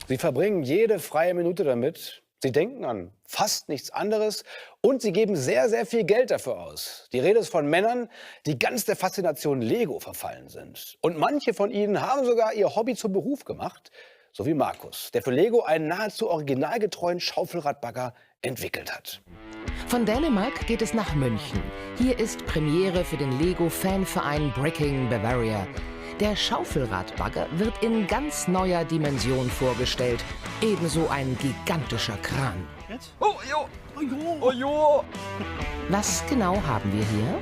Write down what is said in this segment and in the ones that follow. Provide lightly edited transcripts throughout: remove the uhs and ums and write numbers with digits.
Sie verbringen jede freie Minute damit. Sie denken an fast nichts anderes und sie geben sehr, sehr viel Geld dafür aus. Die Rede ist von Männern, die ganz der Faszination Lego verfallen sind. Und manche von ihnen haben sogar ihr Hobby zum Beruf gemacht, so wie Markus, der für Lego einen nahezu originalgetreuen Schaufelradbagger entwickelt hat. Von Dänemark geht es nach München. Hier ist Premiere für den Lego-Fanverein Bricking Bavaria. Der Schaufelradbagger wird in ganz neuer Dimension vorgestellt. Ebenso ein gigantischer Kran. Oh, jo. Oh, jo. Oh, jo. Was genau haben wir hier?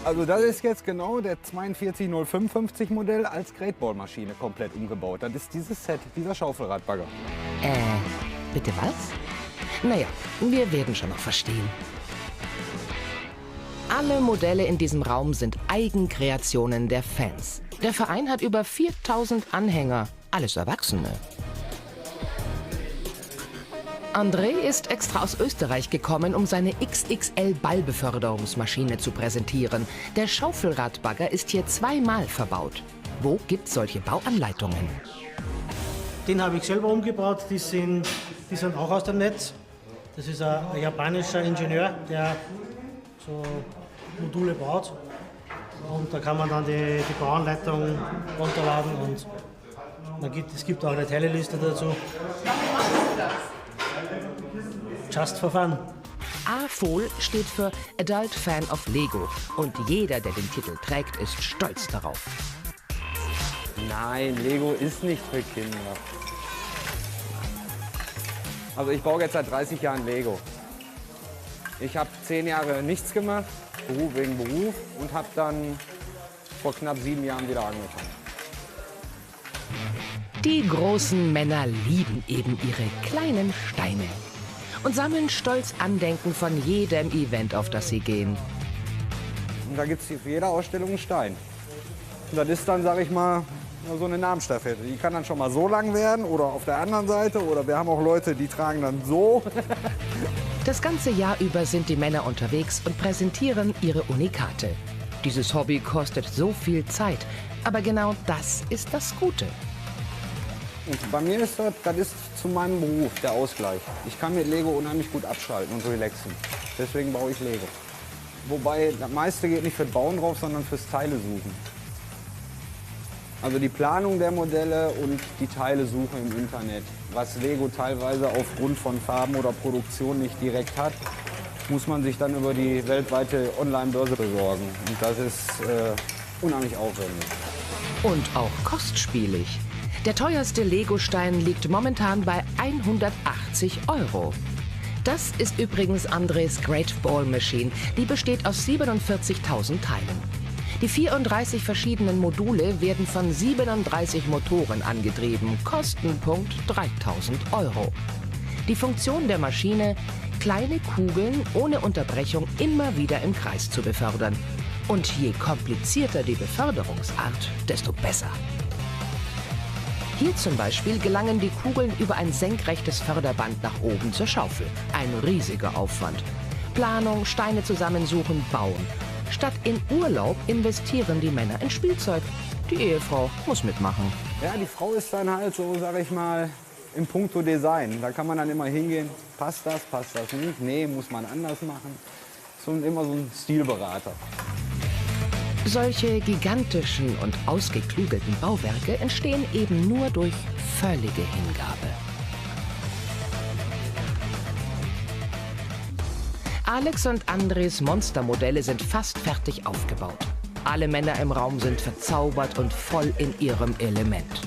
Also das ist jetzt genau der 42055 Modell als Greatball-Maschine komplett umgebaut. Das ist dieses Set, dieser Schaufelradbagger. Bitte was? Naja, wir werden schon noch verstehen. Alle Modelle in diesem Raum sind Eigenkreationen der Fans. Der Verein hat über 4000 Anhänger, alles Erwachsene. André ist extra aus Österreich gekommen, um seine XXL-Ballbeförderungsmaschine zu präsentieren. Der Schaufelradbagger ist hier zweimal verbaut. Wo gibt's solche Bauanleitungen? Den habe ich selber umgebaut, die sind auch aus dem Netz. Das ist ein japanischer Ingenieur, der so Module baut. Und da kann man dann die Bauanleitung runterladen und es gibt auch eine Teileliste dazu. Just for fun. AFOL steht für Adult Fan of Lego und jeder, der den Titel trägt, ist stolz darauf. Nein, Lego ist nicht für Kinder. Also ich baue jetzt seit 30 Jahren Lego. Ich habe 10 Jahre nichts gemacht, Beruf wegen Beruf, und habe dann vor knapp 7 Jahren wieder angefangen. Die großen Männer lieben eben ihre kleinen Steine und sammeln stolz Andenken von jedem Event, auf das sie gehen. Und da gibt es für jede Ausstellung einen Stein. Und das ist dann, sage ich mal, so eine Namensstaffette. Die kann dann schon mal so lang werden oder auf der anderen Seite. Oder wir haben auch Leute, die tragen dann so. Das ganze Jahr über sind die Männer unterwegs und präsentieren ihre Unikate. Dieses Hobby kostet so viel Zeit, aber genau das ist das Gute. Und bei mir ist das ist zu meinem Beruf der Ausgleich. Ich kann mit Lego unheimlich gut abschalten und relaxen. Deswegen baue ich Lego. Wobei das meiste geht nicht für das Bauen drauf, sondern fürs Teile suchen. Also die Planung der Modelle und die Teilesuche im Internet. Was Lego teilweise aufgrund von Farben oder Produktion nicht direkt hat, muss man sich dann über die weltweite Online-Börse besorgen. Und das ist unheimlich aufwendig. Und auch kostspielig. Der teuerste Lego-Stein liegt momentan bei 180 €. Das ist übrigens Andres Great Ball Machine. Die besteht aus 47.000 Teilen. Die 34 verschiedenen Module werden von 37 Motoren angetrieben. Kostenpunkt 3.000 €. Die Funktion der Maschine: kleine Kugeln ohne Unterbrechung immer wieder im Kreis zu befördern. Und je komplizierter die Beförderungsart, desto besser. Hier zum Beispiel gelangen die Kugeln über ein senkrechtes Förderband nach oben zur Schaufel. Ein riesiger Aufwand. Planung, Steine zusammensuchen, bauen. Statt in Urlaub investieren die Männer in Spielzeug. Die Ehefrau muss mitmachen. Ja, die Frau ist dann halt so, sag ich mal, im Punkto Design. Da kann man dann immer hingehen, passt das nicht, nee, muss man anders machen. So immer so ein Stilberater. Solche gigantischen und ausgeklügelten Bauwerke entstehen eben nur durch völlige Hingabe. Alex und Andres Monstermodelle sind fast fertig aufgebaut. Alle Männer im Raum sind verzaubert und voll in ihrem Element.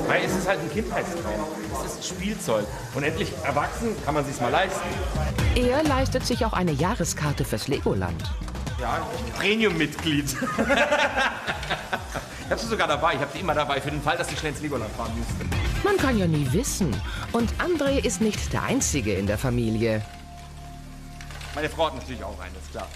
Weil es ist halt ein Kindheitstraum. Es ist Spielzeug. Und endlich erwachsen kann man sich's mal leisten. Er leistet sich auch eine Jahreskarte fürs Legoland. Ja, Premium-Mitglied. Ich habe sie sogar dabei. Ich habe die immer dabei, für den Fall, dass sie schnell ins Legoland fahren müssten. Man kann ja nie wissen. Und André ist nicht der Einzige in der Familie. Meine Frau hat natürlich auch eines, klar.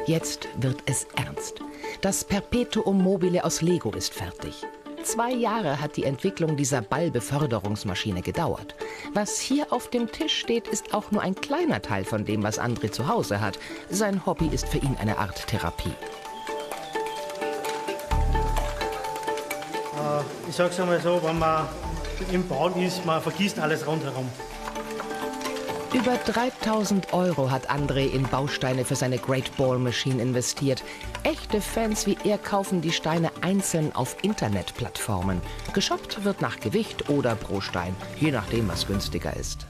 Jetzt wird es ernst. Das Perpetuum mobile aus Lego ist fertig. 2 Jahre hat die Entwicklung dieser Ballbeförderungsmaschine gedauert. Was hier auf dem Tisch steht, ist auch nur ein kleiner Teil von dem, was André zu Hause hat. Sein Hobby ist für ihn eine Art Therapie. ich sage es einmal so, wenn man im Bauen ist, man vergisst alles rundherum. Über 3.000 Euro hat André in Bausteine für seine Great Ball Machine investiert. Echte Fans wie er kaufen die Steine einzeln auf Internetplattformen. Geshoppt wird nach Gewicht oder pro Stein, je nachdem, was günstiger ist.